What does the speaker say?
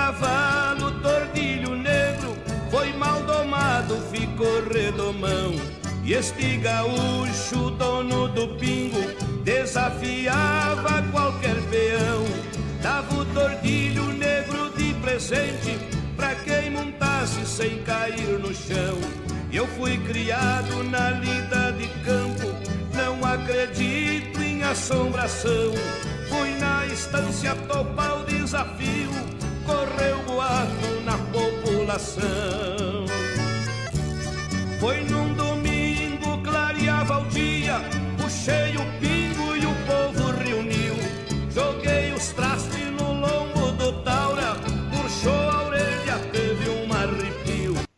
cavalo tordilho negro foi mal domado, ficou redomão. E este gaúcho, dono do pingo, desafiava qualquer peão. Dava o tordilho negro de presente pra quem montasse sem cair no chão. Eu fui criado na lida de campo, não acredito em assombração. Fui na estância topar o desafio, correu boato na população. Foi num